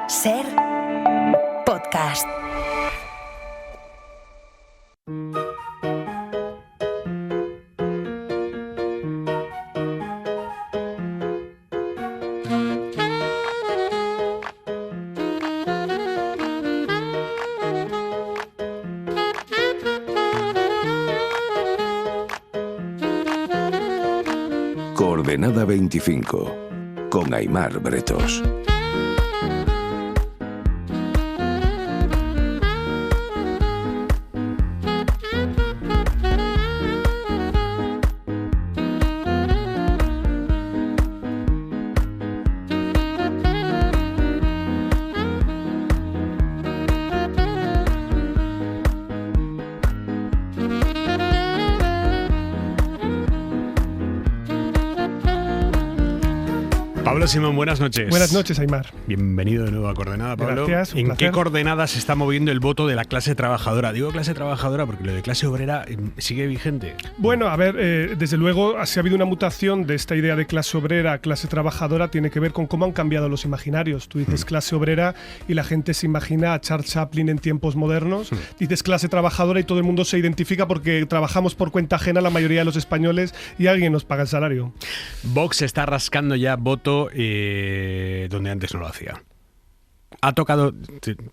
Ser podcast. Coordenada 25, con Aimar Bretos. Pablo Simón, buenas noches. Buenas noches, Aimar. Bienvenido de nuevo a Coordenada, Pablo. Gracias, un ¿En placer. qué coordenadas se está moviendo el voto de la clase trabajadora? Digo clase trabajadora porque lo de clase obrera sigue vigente. Bueno, a ver, desde luego, si ha habido una mutación de esta idea de clase obrera a clase trabajadora, tiene que ver con cómo han cambiado los imaginarios. Tú dices clase obrera y la gente se imagina a Charles Chaplin en tiempos modernos. Dices clase trabajadora y todo el mundo se identifica porque trabajamos por cuenta ajena la mayoría de los españoles y alguien nos paga el salario. Vox está rascando ya voto donde antes no lo hacía. Ha tocado,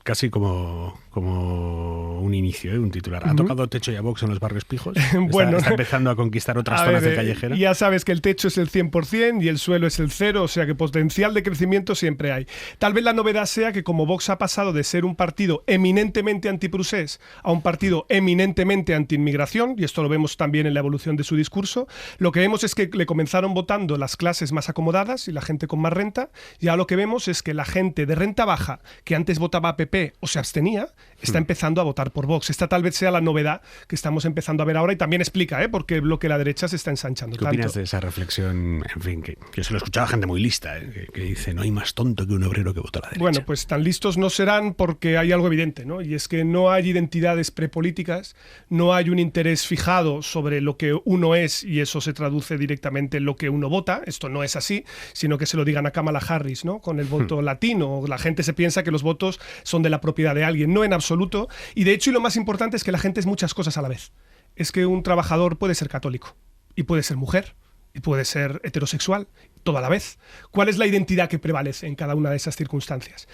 casi como un inicio, un titular. ¿Ha tocado techo ya Vox en los barrios pijos? Bueno, está empezando a conquistar otras zonas de callejera. Ya sabes que el techo es el 100% y el suelo es el 0, o sea que potencial de crecimiento siempre hay. Tal vez la novedad sea que como Vox ha pasado de ser un partido eminentemente antiprusés a un partido eminentemente antiinmigración, y esto lo vemos también en la evolución de su discurso, lo que vemos es que le comenzaron votando las clases más acomodadas y la gente con más renta, y ahora lo que vemos es que la gente de renta baja, que antes votaba a PP o se abstenía, está empezando a votar por Vox. Esta tal vez sea la novedad que estamos empezando a ver ahora y también explica por qué el bloque de la derecha se está ensanchando ¿Qué tanto. opinas de esa reflexión? En fin, que se lo escuchaba gente muy lista, que dice, no hay más tonto que un obrero que vota a la derecha. Bueno, pues tan listos no serán porque hay algo evidente, ¿no? Y es que no hay identidades prepolíticas, no hay un interés fijado sobre lo que uno es y eso se traduce directamente en lo que uno vota. Esto no es así, sino que se lo digan a Kamala Harris, ¿no? Con el voto latino. La gente se piensa que los votos son de la propiedad de alguien, no en absoluto. Y de hecho, y lo más importante es que la gente es muchas cosas a la vez. Es que un trabajador puede ser católico y puede ser mujer y puede ser heterosexual, todo a la vez. ¿Cuál es la identidad que prevalece en cada una de esas circunstancias?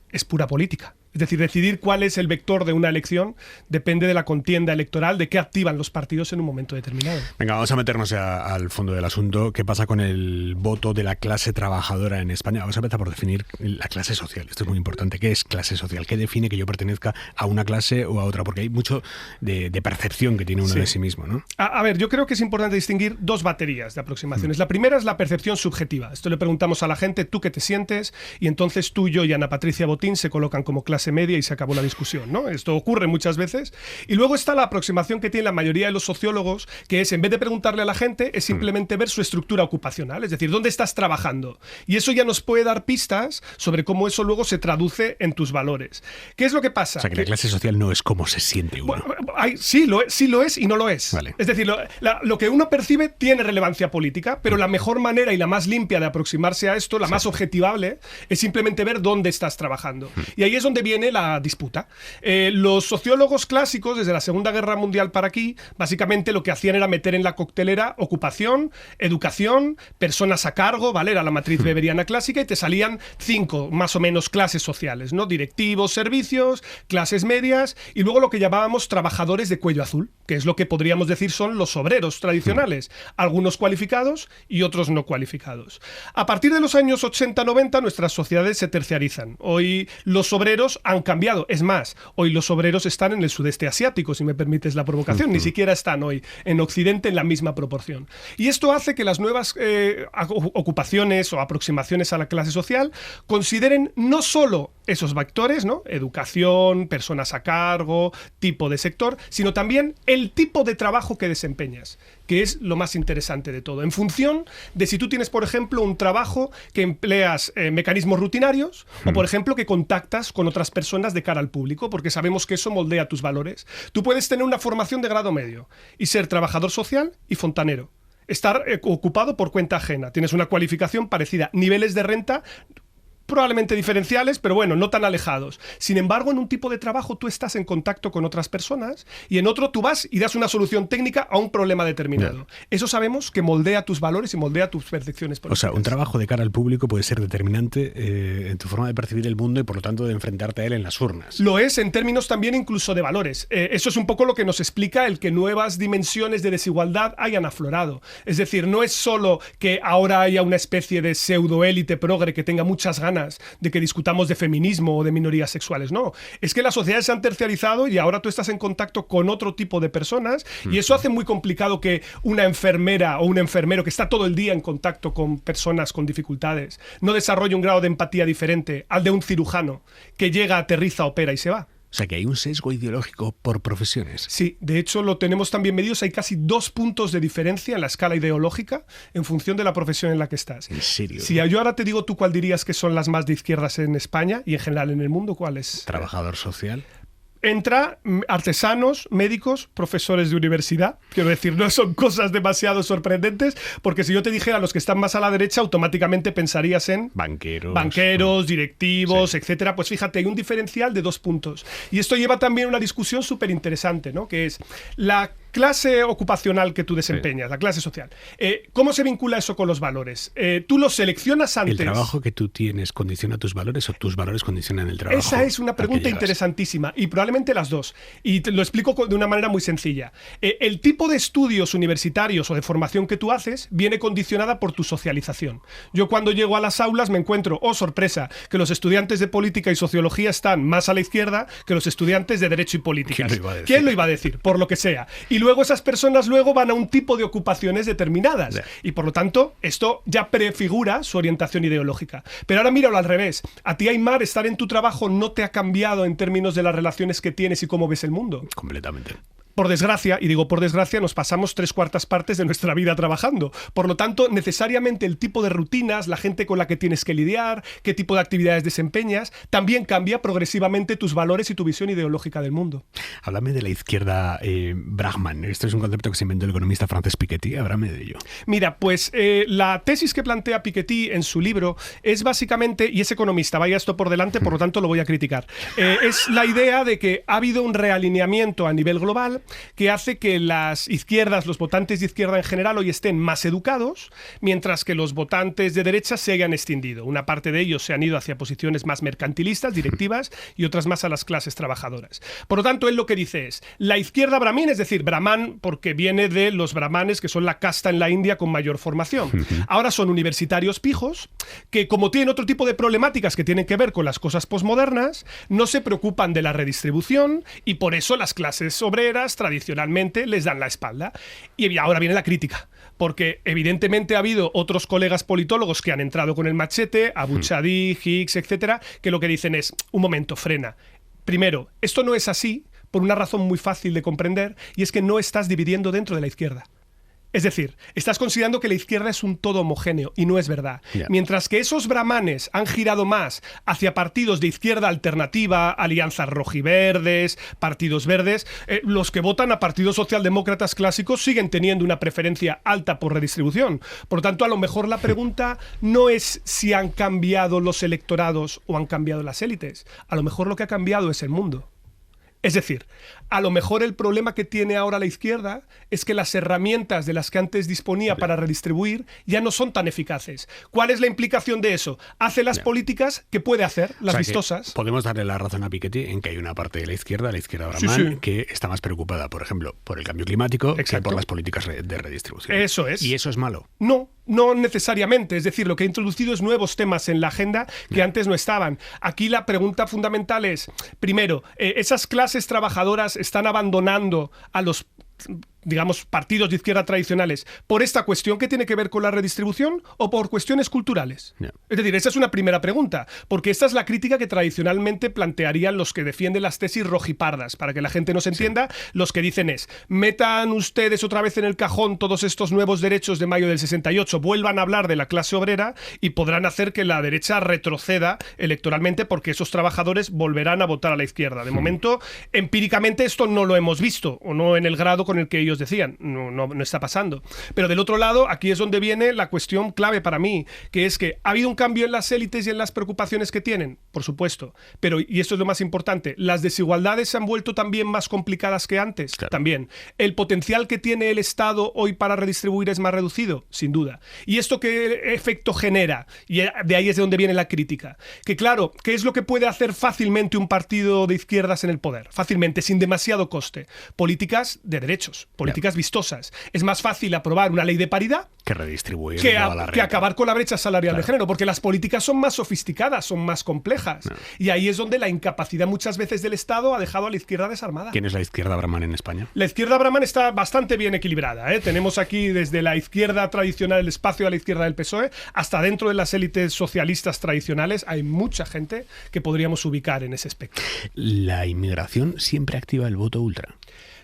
Es pura política. Es decir, decidir cuál es el vector de una elección depende de la contienda electoral, de qué activan los partidos en un momento determinado. Venga, vamos a meternos ya al fondo del asunto. ¿Qué pasa con el voto de la clase trabajadora en España? Vamos a empezar por definir la clase social. Esto es muy importante. ¿Qué es clase social? ¿Qué define que yo pertenezca a una clase o a otra? Porque hay mucho de percepción que tiene uno de sí mismo, ¿no? A ver, yo creo que es importante distinguir dos baterías de aproximaciones. La primera es la percepción subjetiva. Esto le preguntamos a la gente, ¿tú qué te sientes? Y entonces tú, yo y Ana Patricia Botín se colocan como clase media y se acabó la discusión, ¿no? Esto ocurre muchas veces. Y luego está la aproximación que tiene la mayoría de los sociólogos, que es, en vez de preguntarle a la gente, es simplemente ver su estructura ocupacional, es decir, ¿dónde estás trabajando? Y eso ya nos puede dar pistas sobre cómo eso luego se traduce en tus valores. ¿Qué es lo que pasa? O sea, que la clase social no es cómo se siente uno. Bueno, sí lo es y no lo es. Vale. Es decir, lo que uno percibe tiene relevancia política, pero la mejor manera y la más limpia de aproximarse a esto, la más objetivable, es simplemente ver dónde estás trabajando. Y ahí es donde viene la disputa. Los sociólogos clásicos, desde la Segunda Guerra Mundial para aquí, básicamente lo que hacían era meter en la coctelera ocupación, educación, personas a cargo, ¿vale? Era la matriz weberiana clásica y te salían 5 más o menos clases sociales, ¿no? Directivos, servicios, clases medias y luego lo que llamábamos trabajadores de cuello azul, que es lo que podríamos decir son los obreros tradicionales, algunos cualificados y otros no cualificados. A partir de los años 80-90 nuestras sociedades se terciarizan. Hoy los obreros han cambiado. Es más, hoy los obreros están en el sudeste asiático, si me permites la provocación. Ni siquiera están hoy en Occidente en la misma proporción. Y esto hace que las nuevas ocupaciones o aproximaciones a la clase social consideren no solo esos vectores, ¿no? Educación, personas a cargo, tipo de sector, sino también el tipo de trabajo que desempeñas, que es lo más interesante de todo. En función de si tú tienes, por ejemplo, un trabajo que empleas mecanismos rutinarios o, por ejemplo, que contactas con otras personas de cara al público, porque sabemos que eso moldea tus valores. Tú puedes tener una formación de grado medio y ser trabajador social y fontanero. Estar ocupado por cuenta ajena. Tienes una cualificación parecida. Niveles de renta probablemente diferenciales, pero bueno, no tan alejados. Sin embargo, en un tipo de trabajo tú estás en contacto con otras personas y en otro tú vas y das una solución técnica a un problema determinado. Eso sabemos que moldea tus valores y moldea tus percepciones políticas. O sea, un trabajo de cara al público puede ser determinante en tu forma de percibir el mundo y por lo tanto de enfrentarte a él en las urnas. Lo es en términos también incluso de valores. Eso es un poco lo que nos explica el que nuevas dimensiones de desigualdad hayan aflorado. Es decir, no es solo que ahora haya una especie de pseudoélite progre que tenga muchas ganas de que discutamos de feminismo o de minorías sexuales, no. Es que las sociedades se han terciarizado y ahora tú estás en contacto con otro tipo de personas y eso hace muy complicado que una enfermera o un enfermero que está todo el día en contacto con personas con dificultades no desarrolle un grado de empatía diferente al de un cirujano que llega, aterriza, opera y se va. O sea, que hay un sesgo ideológico por profesiones. Sí, de hecho lo tenemos también medidos. Hay casi 2 puntos de diferencia en la escala ideológica en función de la profesión en la que estás. ¿En serio? Si yo ahora te digo, ¿tú cuál dirías que son las más de izquierdas en España y en general en el mundo? ¿Cuál es? Trabajador social. Entra artesanos, médicos, profesores de universidad. Quiero decir, no son cosas demasiado sorprendentes, porque si yo te dijera los que están más a la derecha, automáticamente pensarías en banqueros, directivos, etcétera. Pues fíjate, hay un diferencial de 2 puntos. Y esto lleva también a una discusión súper interesante, ¿no? Que es la clase ocupacional que tú desempeñas, la clase social. ¿Cómo se vincula eso con los valores? ¿Tú los seleccionas antes? ¿El trabajo que tú tienes condiciona tus valores o tus valores condicionan el trabajo? Esa es una pregunta interesantísima y probablemente las dos. Y te lo explico de una manera muy sencilla. El tipo de estudios universitarios o de formación que tú haces viene condicionada por tu socialización. Yo cuando llego a las aulas me encuentro, oh sorpresa, que los estudiantes de política y sociología están más a la izquierda que los estudiantes de derecho y política. ¿Quién lo iba a decir? Por lo que sea. Y luego esas personas van a un tipo de ocupaciones determinadas. Y por lo tanto, esto ya prefigura su orientación ideológica. Pero ahora míralo al revés. A ti, Aimar, estar en tu trabajo no te ha cambiado en términos de las relaciones que tienes y cómo ves el mundo. Completamente. Por desgracia, y digo por desgracia, nos pasamos 3/4 partes de nuestra vida trabajando. Por lo tanto, necesariamente el tipo de rutinas, la gente con la que tienes que lidiar, qué tipo de actividades desempeñas, también cambia progresivamente tus valores y tu visión ideológica del mundo. Háblame de la izquierda Brahman. Esto es un concepto que se inventó el economista Francis Piketty. Háblame de ello. Mira, pues la tesis que plantea Piketty en su libro es básicamente, y es economista, vaya esto por delante, por lo tanto lo voy a criticar, es la idea de que ha habido un realineamiento a nivel global que hace que las izquierdas, los votantes de izquierda en general, hoy estén más educados, mientras que los votantes de derecha se hayan extendido. Una parte de ellos se han ido hacia posiciones más mercantilistas, directivas, y otras más a las clases trabajadoras. Por lo tanto, él lo que dice es, la izquierda brahmin, es decir, brahman porque viene de los brahmanes, que son la casta en la India con mayor formación. Ahora son universitarios pijos, que como tienen otro tipo de problemáticas que tienen que ver con las cosas posmodernas, no se preocupan de la redistribución y por eso las clases obreras tradicionalmente les dan la espalda. Y ahora viene la crítica, porque evidentemente ha habido otros colegas politólogos que han entrado con el machete, Abu Chadi, Hicks, etcétera, que lo que dicen es, un momento, frena. Primero, esto no es así por una razón muy fácil de comprender, y es que no estás dividiendo dentro de la izquierda. Es decir, estás considerando que la izquierda es un todo homogéneo y no es verdad. Yeah. Mientras que esos brahmanes han girado más hacia partidos de izquierda alternativa, alianzas rojiverdes, partidos verdes, los que votan a partidos socialdemócratas clásicos siguen teniendo una preferencia alta por redistribución. Por lo tanto, a lo mejor la pregunta no es si han cambiado los electorados o han cambiado las élites. A lo mejor lo que ha cambiado es el mundo. Es decir, a lo mejor el problema que tiene ahora la izquierda es que las herramientas de las que antes disponía para redistribuir ya no son tan eficaces. ¿Cuál es la implicación de eso? Hace las políticas que puede hacer, las vistosas. Podemos darle la razón a Piketty en que hay una parte de la izquierda Brahman, que está más preocupada, por ejemplo, por el cambio climático que por las políticas de redistribución. Eso es. ¿Y eso es malo? No necesariamente. Es decir, lo que ha introducido es nuevos temas en la agenda que antes no estaban. Aquí la pregunta fundamental es, primero, esas clases trabajadoras están abandonando a los, digamos, partidos de izquierda tradicionales por esta cuestión que tiene que ver con la redistribución o por cuestiones culturales. Es decir, esa es una primera pregunta, porque esta es la crítica que tradicionalmente plantearían los que defienden las tesis rojipardas. Para que la gente nos entienda, los que dicen es, metan ustedes otra vez en el cajón todos estos nuevos derechos de mayo del 68, vuelvan a hablar de la clase obrera y podrán hacer que la derecha retroceda electoralmente porque esos trabajadores volverán a votar a la izquierda. De momento, empíricamente esto no lo hemos visto, o no en el grado con el que ellos ellos decían. No está pasando. Pero del otro lado, aquí es donde viene la cuestión clave para mí, que es que ha habido un cambio en las élites y en las preocupaciones que tienen, por supuesto. Pero, y esto es lo más importante, las desigualdades se han vuelto también más complicadas que antes. Claro. También. ¿El potencial que tiene el Estado hoy para redistribuir es más reducido? Sin duda. ¿Y esto qué efecto genera? Y de ahí es de donde viene la crítica. Que claro, ¿qué es lo que puede hacer fácilmente un partido de izquierdas en el poder? Fácilmente, sin demasiado coste. Políticas de derechos, políticas vistosas. Es más fácil aprobar una ley de paridad que redistribuir que toda la renta. acabar con la brecha salarial de género, porque las políticas son más sofisticadas, son más complejas. Y ahí es donde la incapacidad muchas veces del Estado ha dejado a la izquierda desarmada. ¿Quién es la izquierda Brahman en España? La izquierda Brahman está bastante bien equilibrada, ¿eh? Tenemos aquí desde la izquierda tradicional, el espacio a la izquierda del PSOE, hasta dentro de las élites socialistas tradicionales, hay mucha gente que podríamos ubicar en ese espectro. ¿La inmigración siempre activa el voto ultra?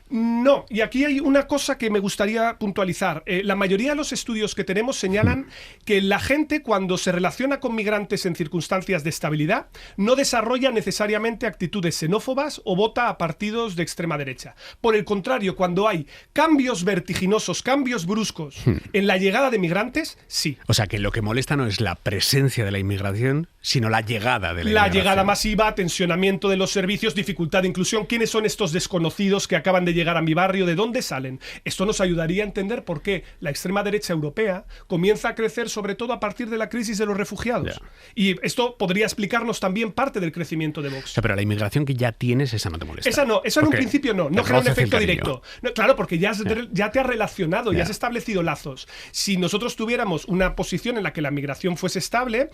No, y aquí hay una cosa que me gustaría puntualizar. La mayoría de los estudios que tenemos señalan que la gente, cuando se relaciona con migrantes en circunstancias de estabilidad, no desarrolla necesariamente actitudes xenófobas o vota a partidos de extrema derecha. Por el contrario, cuando hay cambios vertiginosos, cambios bruscos en la llegada de migrantes, sí. O sea, que lo que molesta no es la presencia de la inmigración, sino la llegada de la inmigración. Llegada masiva, tensionamiento de los servicios, dificultad de inclusión. ¿Quiénes son estos desconocidos que acaban de llegar a mi barrio? ¿De dónde salen? Esto nos ayudaría a entender por qué la extrema derecha europea comienza a crecer sobre todo a partir de la crisis de los refugiados. Y esto podría explicarnos también parte del crecimiento de Vox. O sea, pero la inmigración que ya tienes, esa no te molesta. Esa en un principio no crea un efecto directo. No, claro, porque ya te has relacionado, ya has establecido lazos. Si nosotros tuviéramos una posición en la que la migración fuese estable,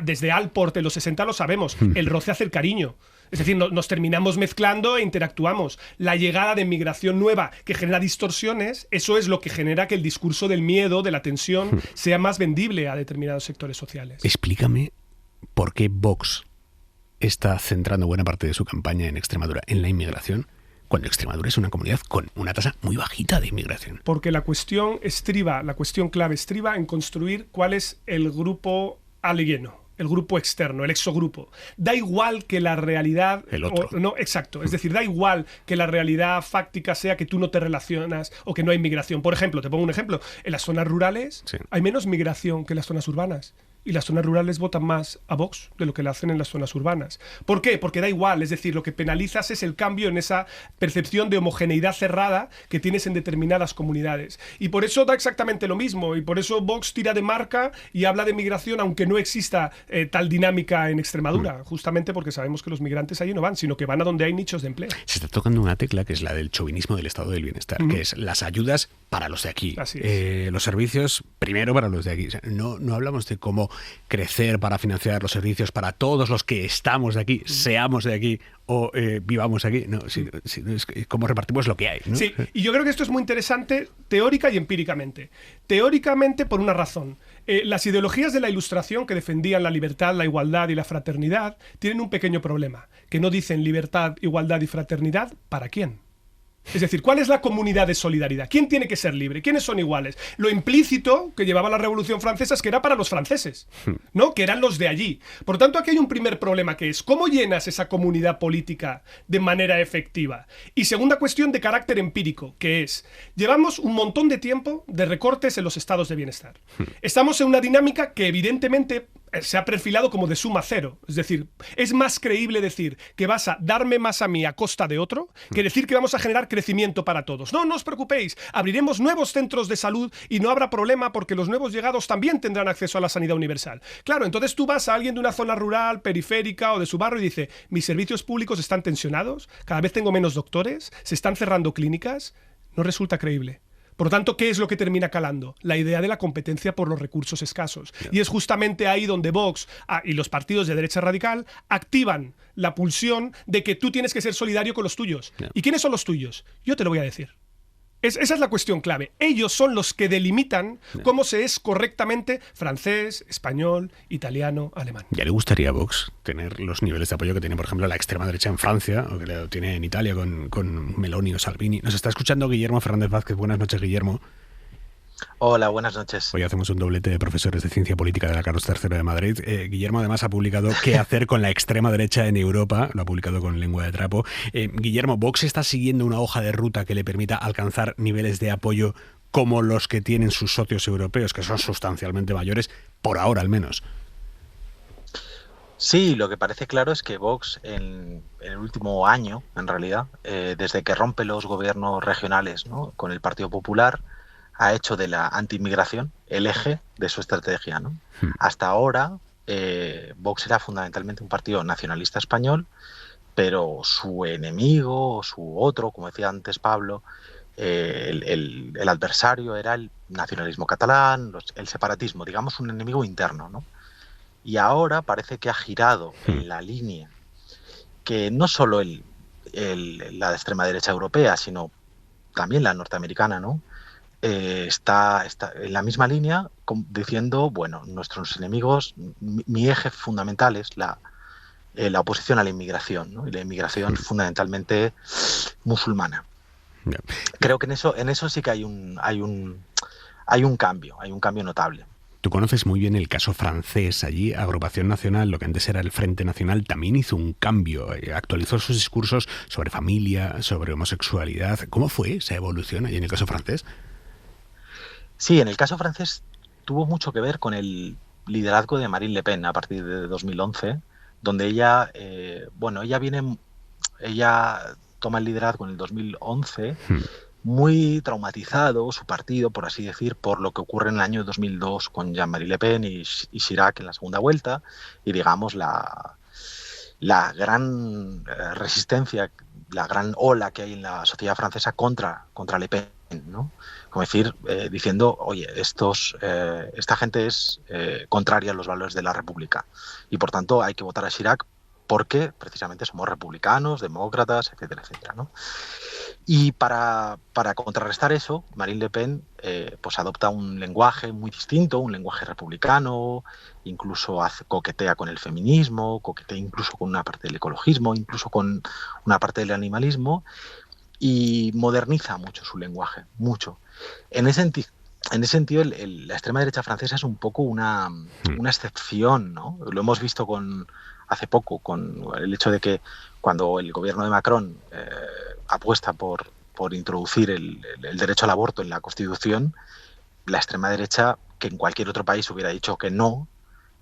desde Alport en los 60 lo sabemos, el roce hace el cariño. Es decir, nos terminamos mezclando e interactuamos. La llegada de migración nueva que genera distorsiones, eso es lo que genera que el discurso del miedo, de la tensión, sea más vendible a determinados sectores sociales. Explícame por qué Vox está centrando buena parte de su campaña en Extremadura, en la inmigración, cuando Extremadura es una comunidad con una tasa muy bajita de inmigración. Porque la cuestión clave estriba en construir cuál es el grupo alieno. El grupo externo, el exogrupo. Da igual que la realidad... El otro. No, exacto. Es decir, da igual que la realidad fáctica sea que tú no te relacionas o que no hay migración. Por ejemplo, te pongo un ejemplo. En las zonas rurales hay menos migración que en las zonas urbanas. Y las zonas rurales votan más a Vox de lo que le hacen en las zonas urbanas. ¿Por qué? Porque da igual. Es decir, lo que penalizas es el cambio en esa percepción de homogeneidad cerrada que tienes en determinadas comunidades. Y por eso da exactamente lo mismo. Y por eso Vox tira de marca y habla de migración, aunque no exista tal dinámica en Extremadura. Justamente porque sabemos que los migrantes allí no van, sino que van a donde hay nichos de empleo. Se está tocando una tecla que es la del chauvinismo del estado del bienestar, que es las ayudas para los de aquí. Así es. Los servicios primero para los de aquí. O sea, no hablamos de cómo crecer para financiar los servicios para todos los que estamos de aquí, seamos de aquí o vivamos aquí. No, es como repartimos lo que hay, ¿no? Sí, y yo creo que esto es muy interesante teórica y empíricamente. Teóricamente por una razón. Las ideologías de la Ilustración que defendían la libertad, la igualdad y la fraternidad tienen un pequeño problema, que no dicen libertad, igualdad y fraternidad ¿para quién? Es decir, ¿cuál es la comunidad de solidaridad? ¿Quién tiene que ser libre? ¿Quiénes son iguales? Lo implícito que llevaba la Revolución Francesa es que era para los franceses, ¿no? Que eran los de allí. Por tanto, aquí hay un primer problema que es ¿cómo llenas esa comunidad política de manera efectiva? Y segunda cuestión de carácter empírico, que es llevamos un montón de tiempo de recortes en los estados de bienestar. Estamos en una dinámica que evidentemente se ha perfilado como de suma cero. Es decir, es más creíble decir que vas a darme más a mí a costa de otro que decir que vamos a generar crecimiento para todos. No os preocupéis, abriremos nuevos centros de salud y no habrá problema porque los nuevos llegados también tendrán acceso a la sanidad universal. Claro, entonces tú vas a alguien de una zona rural, periférica o de su barrio y dice, mis servicios públicos están tensionados, cada vez tengo menos doctores, se están cerrando clínicas. No resulta creíble. Por lo tanto, ¿qué es lo que termina calando? La idea de la competencia por los recursos escasos. Y es justamente ahí donde Vox y los partidos de derecha radical activan la pulsión de que tú tienes que ser solidario con los tuyos. ¿Y quiénes son los tuyos? Yo te lo voy a decir. Esa es la cuestión clave. Ellos son los que delimitan cómo se es correctamente francés, español, italiano, alemán. ¿Ya le gustaría a Vox tener los niveles de apoyo que tiene, por ejemplo, la extrema derecha en Francia, o que lo tiene en Italia con Meloni o Salvini? Nos está escuchando Guillermo Fernández Vázquez. Buenas noches, Guillermo. Hola, buenas noches. Hoy hacemos un doblete de profesores de Ciencia Política de la Carlos III de Madrid. Guillermo además ha publicado ¿Qué hacer con la extrema derecha en Europa? Lo ha publicado con Lengua de Trapo. Guillermo, ¿Vox está siguiendo una hoja de ruta que le permita alcanzar niveles de apoyo como los que tienen sus socios europeos, que son sustancialmente mayores, por ahora al menos? Sí, lo que parece claro es que Vox en el último año, en realidad, desde que rompe los gobiernos regionales, ¿no?, con el Partido Popular, ha hecho de la antiinmigración el eje de su estrategia, ¿no? Hasta ahora, Vox era fundamentalmente un partido nacionalista español, pero su enemigo, su otro, como decía antes Pablo, el adversario era el nacionalismo catalán, el separatismo, digamos un enemigo interno, ¿no? Y ahora parece que ha girado en la línea que no solo la extrema derecha europea, sino también la norteamericana, ¿no?, está en la misma línea, diciendo, bueno, nuestros enemigos, mi eje fundamental es la oposición a la inmigración, ¿no?, y la inmigración fundamentalmente musulmana. Creo que en eso sí que hay un cambio notable. Tú conoces muy bien el caso francés. Allí, Agrupación Nacional, lo que antes era el Frente Nacional, también hizo un cambio. Actualizó sus discursos sobre familia, sobre homosexualidad. ¿Cómo fue esa evolución allí en el caso francés? Sí, en el caso francés tuvo mucho que ver con el liderazgo de Marine Le Pen a partir de 2011, donde ella toma el liderazgo en el 2011, muy traumatizado su partido, por así decir, por lo que ocurre en el año 2002 con Jean-Marie Le Pen y Chirac en la segunda vuelta, y digamos la gran resistencia, la gran ola que hay en la sociedad francesa contra Le Pen, ¿no? Como decir, diciendo, oye, esta gente es contraria a los valores de la República y por tanto hay que votar a Chirac porque precisamente somos republicanos, demócratas, etcétera, etcétera, ¿no? Y para contrarrestar eso, Marine Le Pen pues adopta un lenguaje muy distinto, un lenguaje republicano, incluso coquetea con el feminismo, coquetea incluso con una parte del ecologismo, incluso con una parte del animalismo, y moderniza mucho su lenguaje, mucho. En ese sentido, la extrema derecha francesa es un poco una excepción, ¿no? Lo hemos visto hace poco con el hecho de que cuando el gobierno de Macron apuesta por introducir el derecho al aborto en la Constitución, la extrema derecha, que en cualquier otro país hubiera dicho que no,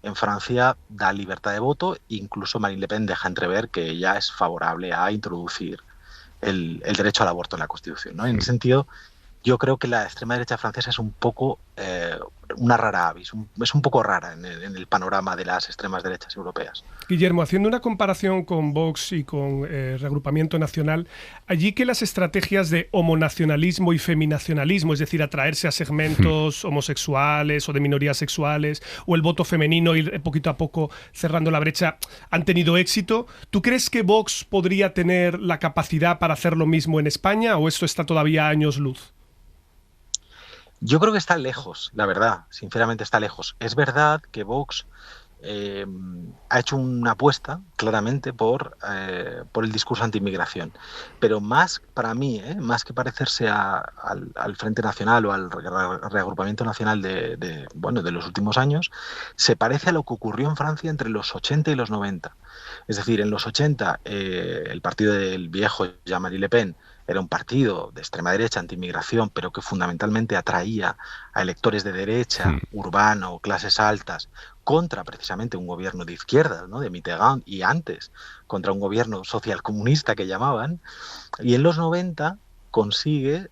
en Francia da libertad de voto, incluso Marine Le Pen deja entrever que ella es favorable a introducir el derecho al aborto en la Constitución, ¿no? En ese sentido, yo creo que la extrema derecha francesa es un poco una rara avis, es un poco rara en el panorama de las extremas derechas europeas. Guillermo, haciendo una comparación con Vox y con Reagrupamiento Nacional, allí que las estrategias de homonacionalismo y feminacionalismo, es decir, atraerse a segmentos homosexuales o de minorías sexuales, o el voto femenino, ir poquito a poco cerrando la brecha, han tenido éxito, ¿tú crees que Vox podría tener la capacidad para hacer lo mismo en España o esto está todavía a años luz? Yo creo que está lejos, la verdad, sinceramente está lejos. Es verdad que Vox ha hecho una apuesta claramente por el discurso anti-inmigración, pero más para mí, más que parecerse al Frente Nacional o al Reagrupamiento Nacional de los últimos años, se parece a lo que ocurrió en Francia entre los 80 y los 90. Es decir, en los 80 el partido del viejo Jean-Marie Le Pen era un partido de extrema derecha, anti-inmigración, pero que fundamentalmente atraía a electores de derecha, urbano, clases altas, contra precisamente un gobierno de izquierda, ¿no?, de Mitterrand, y antes contra un gobierno socialcomunista que llamaban. Y en los 90 consigue,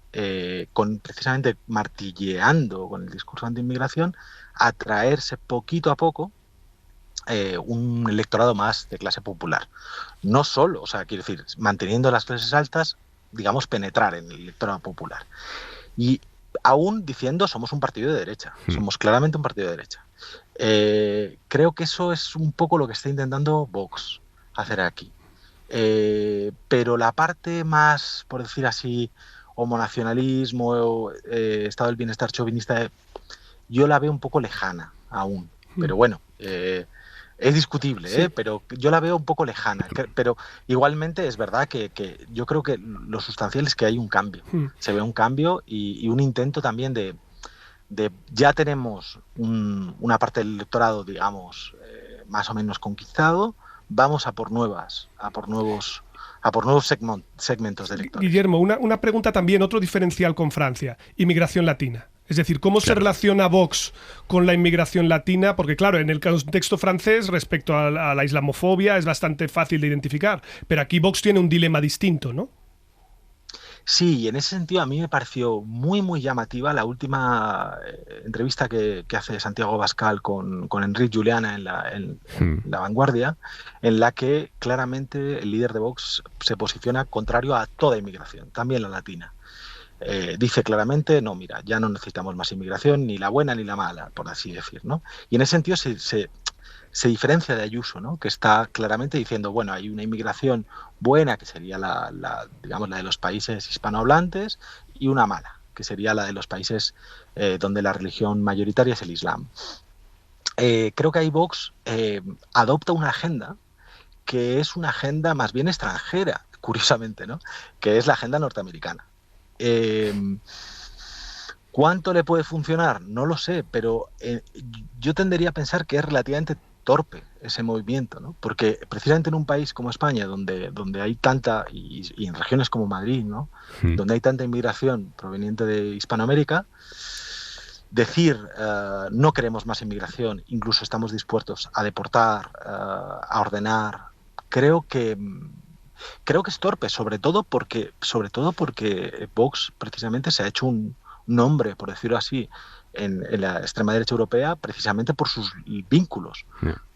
precisamente martilleando con el discurso anti-inmigración, atraerse poquito a poco un electorado más de clase popular. No solo, o sea, quiero decir, manteniendo las clases altas, digamos, penetrar en el electorado popular. Y aún diciendo, somos un partido de derecha, somos claramente un partido de derecha. Creo que eso es un poco lo que está intentando Vox hacer aquí. Pero la parte más, por decir así, homonacionalismo, estado del bienestar chauvinista, yo la veo un poco lejana aún. Pero bueno, es discutible, sí, pero yo la veo un poco lejana. Pero igualmente es verdad que yo creo que lo sustancial es que hay un cambio. Se ve un cambio y un intento también de ya tenemos una parte del electorado, digamos, más o menos conquistado, vamos a por nuevos segmentos de electores. Guillermo, una pregunta también, otro diferencial con Francia, inmigración latina. Es decir, ¿cómo se relaciona Vox con la inmigración latina? Porque claro, en el contexto francés, respecto a la islamofobia, es bastante fácil de identificar, pero aquí Vox tiene un dilema distinto, ¿no? Sí, y en ese sentido a mí me pareció muy, muy llamativa la última entrevista que hace Santiago Abascal con Enric Juliana en La Vanguardia, en la que claramente el líder de Vox se posiciona contrario a toda inmigración, también la latina. Dice claramente, no, mira, ya no necesitamos más inmigración, ni la buena ni la mala, por así decir, ¿no? Y en ese sentido se diferencia de Ayuso, ¿no? Que está claramente diciendo, bueno, hay una inmigración buena, que sería digamos, la de los países hispanohablantes, y una mala, que sería la de los países donde la religión mayoritaria es el Islam. Creo que ahí Vox adopta una agenda que es una agenda más bien extranjera, curiosamente, ¿no? Que es la agenda norteamericana. ¿Cuánto le puede funcionar? No lo sé, pero yo tendería a pensar que es relativamente torpe ese movimiento, ¿no? Porque precisamente en un país como España, donde hay tanta, y en regiones como Madrid, ¿no? Donde hay tanta inmigración proveniente de Hispanoamérica, decir no queremos más inmigración, incluso estamos dispuestos a deportar, a ordenar, creo que es torpe, sobre todo porque Vox precisamente se ha hecho un nombre, por decirlo así, en la extrema derecha europea, precisamente por sus vínculos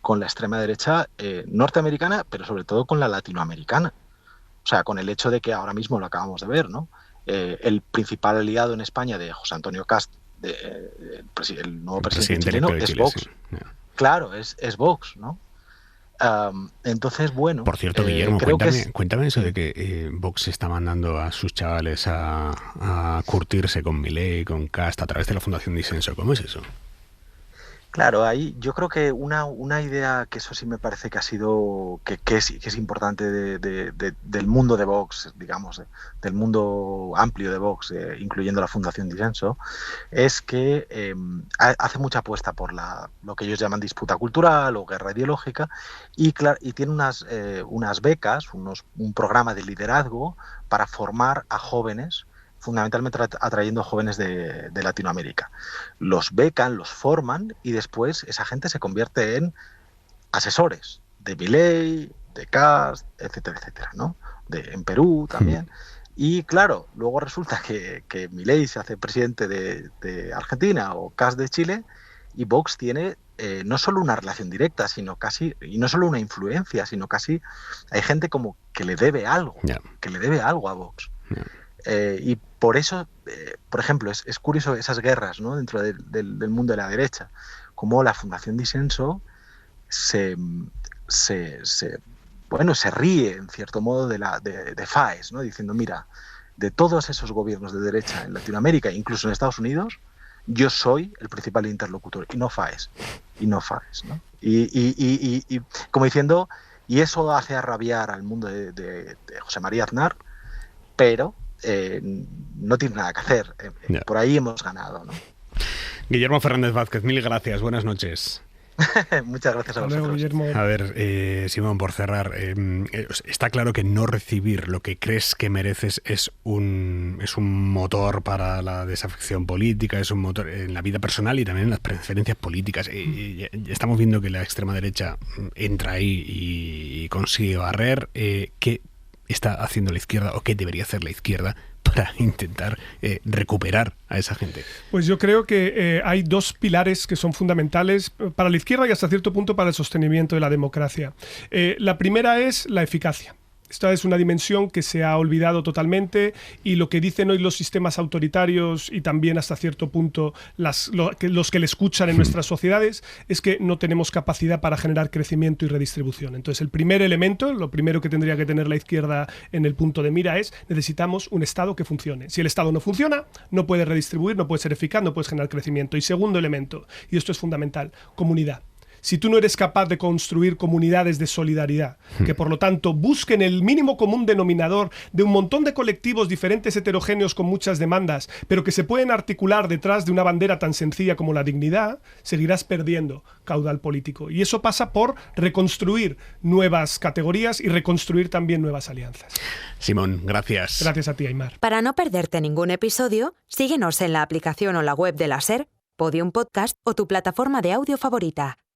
con la extrema derecha norteamericana, pero sobre todo con la latinoamericana. O sea, con el hecho de que ahora mismo lo acabamos de ver, ¿no? El principal aliado en España de José Antonio Cast, el nuevo presidente chileno, es Vox. Sí. Claro, es Vox, ¿no? Entonces, bueno... Por cierto, Guillermo, cuéntame eso de que Vox está mandando a sus chavales a curtirse con Milei, con Cast, a través de la Fundación Disenso. ¿Cómo es eso? Claro, ahí yo creo que una idea que eso sí me parece que ha sido que es importante del mundo de Vox, digamos, del mundo amplio de Vox, incluyendo la Fundación Disenso, es que hace mucha apuesta por lo que ellos llaman disputa cultural o guerra ideológica, y tiene unas becas, un programa de liderazgo para formar a jóvenes, fundamentalmente atrayendo a jóvenes de Latinoamérica. Los becan, los forman, y después esa gente se convierte en asesores de Milei, de Cast, etcétera, etcétera, ¿no? En Perú también. Y claro, luego resulta que Milei se hace presidente de Argentina o Cast de Chile, y Vox tiene no solo una relación directa, sino casi, y no solo una influencia, sino casi hay gente como que le debe algo, que le debe algo a Vox. Y por eso, por ejemplo, es curioso esas guerras, ¿no? Dentro del mundo de la derecha, como la Fundación Disenso se ríe en cierto modo de FAES, ¿no? Diciendo, mira, de todos esos gobiernos de derecha en Latinoamérica, incluso en Estados Unidos, yo soy el principal interlocutor, y no FAES, ¿no? Y como diciendo, y eso hace arrabiar al mundo de José María Aznar, pero no tiene nada que hacer. Por ahí hemos ganado, ¿no? Guillermo Fernández Vázquez, mil gracias. Buenas noches. Muchas gracias a vosotros. Guillermo. A ver, Simón, por cerrar, está claro que no recibir lo que crees que mereces es un motor para la desafección política, es un motor en la vida personal y también en las preferencias políticas. Estamos viendo que la extrema derecha entra ahí y consigue barrer. ¿Qué está haciendo la izquierda o qué debería hacer la izquierda para intentar recuperar a esa gente? Pues yo creo que hay dos pilares que son fundamentales para la izquierda y hasta cierto punto para el sostenimiento de la democracia. La primera es la eficacia. Esta es una dimensión que se ha olvidado totalmente, y lo que dicen hoy los sistemas autoritarios y también hasta cierto punto los que le escuchan en nuestras sociedades es que no tenemos capacidad para generar crecimiento y redistribución. Entonces el primer elemento, lo primero que tendría que tener la izquierda en el punto de mira es: necesitamos un Estado que funcione. Si el Estado no funciona, no puede redistribuir, no puede ser eficaz, no puede generar crecimiento. Y segundo elemento, y esto es fundamental, comunidad. si tú no eres capaz de construir comunidades de solidaridad, que por lo tanto busquen el mínimo común denominador de un montón de colectivos diferentes, heterogéneos, con muchas demandas, pero que se pueden articular detrás de una bandera tan sencilla como la dignidad, seguirás perdiendo caudal político. Y eso pasa por reconstruir nuevas categorías y reconstruir también nuevas alianzas. Simón, gracias. Gracias a ti, Aimar. Para no perderte ningún episodio, síguenos en la aplicación o la web de la SER, Podium Podcast o tu plataforma de audio favorita.